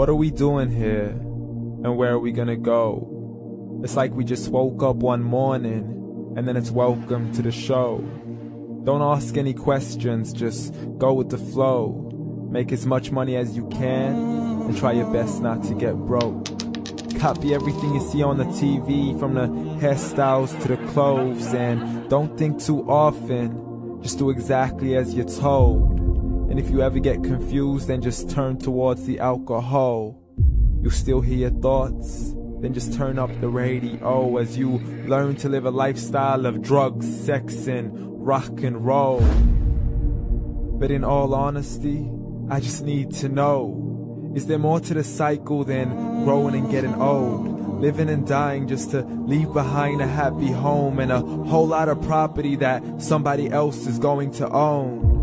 What are we doing here? And where are we gonna go? It's like we just woke up one morning, and then it's welcome to the show. Don't ask any questions, just go with the flow. Make as much money as you can, and try your best not to get broke. Copy everything you see on the TV, from the hairstyles to the clothes, and don't think too often, just do exactly as you're told. And if you ever get confused, then just turn towards the alcohol. You still hear your thoughts? Then just turn up the radio as you learn to live a lifestyle of drugs, sex, and rock and roll. But in all honesty, I just need to know, is there more to the cycle than growing and getting old? Living and dying just to leave behind a happy home and a whole lot of property that somebody else is going to own.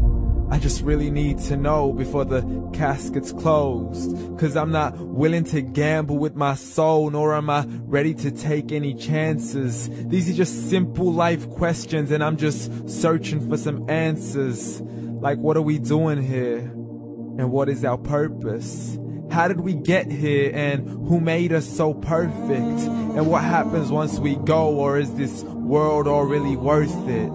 I just really need to know before the casket's closed, 'cause I'm not willing to gamble with my soul, nor am I ready to take any chances. These are just simple life questions, and I'm just searching for some answers. Like, what are we doing here? And what is our purpose? How did we get here, and who made us so perfect? And what happens once we go, or is this world all really worth it?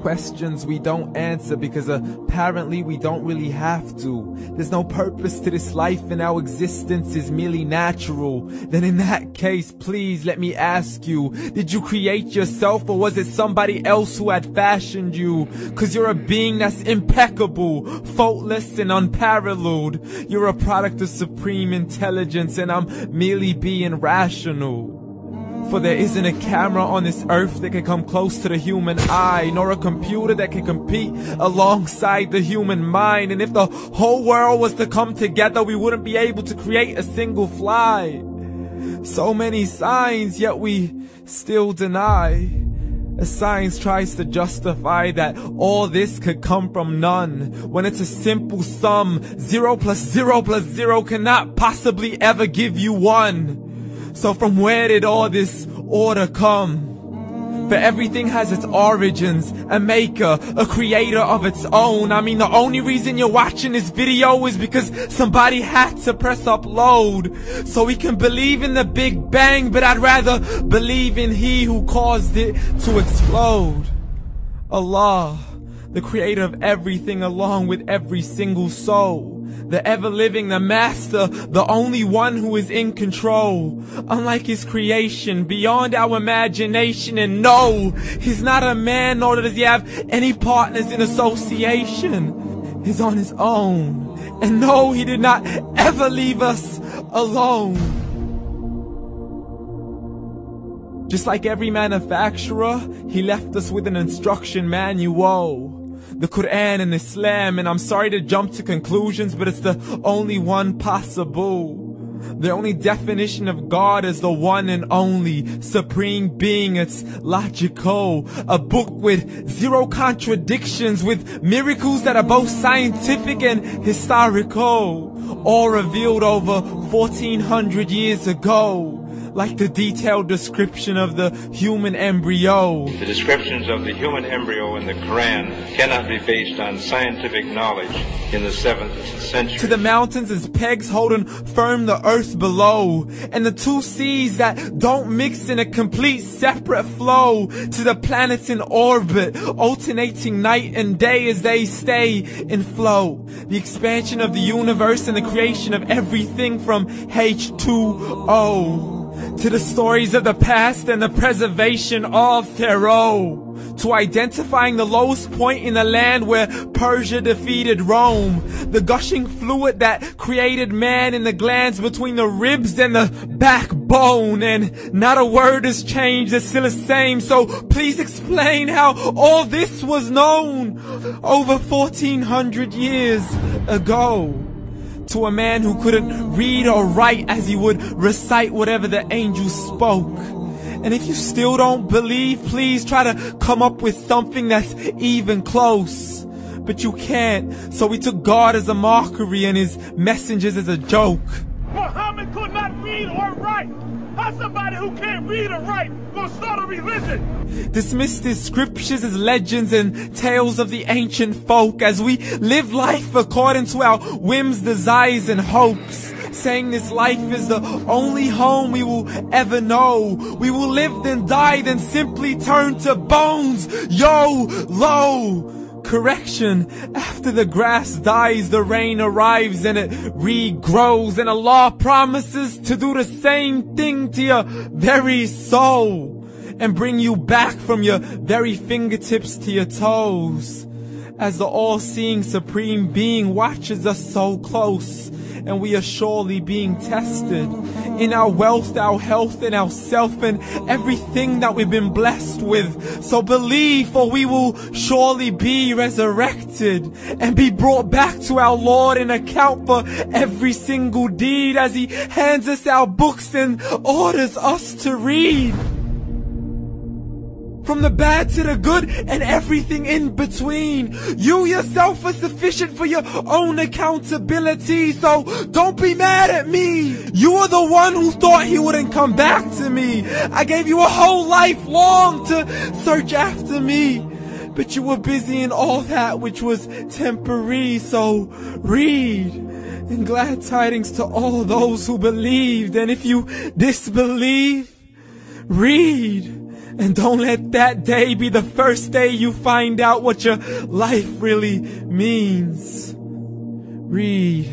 Questions we don't answer because apparently we don't really have to. There's no purpose to this life and our existence is merely natural. Then in that case, please let me ask you, did you create yourself, or was it somebody else who had fashioned you? 'Cause you're a being that's impeccable, faultless and unparalleled. You're a product of supreme intelligence, and I'm merely being rational. For there isn't a camera on this earth that can come close to the human eye, nor a computer that can compete alongside the human mind. And if the whole world was to come together, we wouldn't be able to create a single fly. So many signs, yet we still deny. As science tries to justify that all this could come from none, when it's a simple sum. 0 plus 0 plus 0 cannot possibly ever give you 1. So from where did all this order come? For everything has its origins, a maker, a creator of its own. I mean, the only reason you're watching this video is because somebody had to press upload. So we can believe in the Big Bang, but I'd rather believe in He who caused it to explode. Allah, the creator of everything along with every single soul. The ever-living, the master, the only one who is in control. Unlike his creation, beyond our imagination. And no, he's not a man, nor does he have any partners in association. He's on his own. And no, he did not ever leave us alone. Just like every manufacturer, he left us with an instruction manual. The Quran and Islam, and I'm sorry to jump to conclusions, but it's the only one possible. The only definition of God is the one and only supreme being. It's logical, a book with 0 contradictions, with miracles that are both scientific and historical, all revealed over 1400 years ago. Like the detailed description of the human embryo. The descriptions of the human embryo in the Quran cannot be based on scientific knowledge in the 7th century. To the mountains as pegs holding firm the earth below, and the 2 seas that don't mix in a complete separate flow. To the planets in orbit, alternating night and day as they stay in flow. The expansion of the universe and the creation of everything from H2O. To the stories of the past and the preservation of Pharaoh. To identifying the lowest point in the land where Persia defeated Rome. The gushing fluid that created man in the glands between the ribs and the backbone. And not a word has changed, it's still the same. So please explain how all this was known over 1400 years ago. To a man who couldn't read or write, as he would recite whatever the angels spoke. And if you still don't believe, please try to come up with something that's even close. But you can't, so we took God as a mockery and his messengers as a joke. Muhammad could not read or write. How's somebody who can't read or write gonna start a religion? Dismissed his scriptures as legends and tales of the ancient folk, as we live life according to our whims, desires, and hopes. saying this life is the only home we will ever know. We will live then die, then simply turn to bones. YOLO! Correction, after the grass dies, the rain arrives and it regrows, and Allah promises to do the same thing to your very soul and bring you back from your very fingertips to your toes, as the all-seeing supreme being watches us so close, and we are surely being tested in our wealth, our health, and our self, and everything that we've been blessed with. So believe, for we will surely be resurrected and be brought back to our Lord and account for every single deed, as He hands us our books and orders us to read. From the bad to the good and everything in between. You yourself are sufficient for your own accountability, so don't be mad at me. You are the one who thought He wouldn't come back to me. I gave you a whole life long to search after me, but you were busy in all that which was temporary. So read, and glad tidings to all those who believed. And if you disbelieve, read. And don't let that day be the first day you find out what your life really means. Read.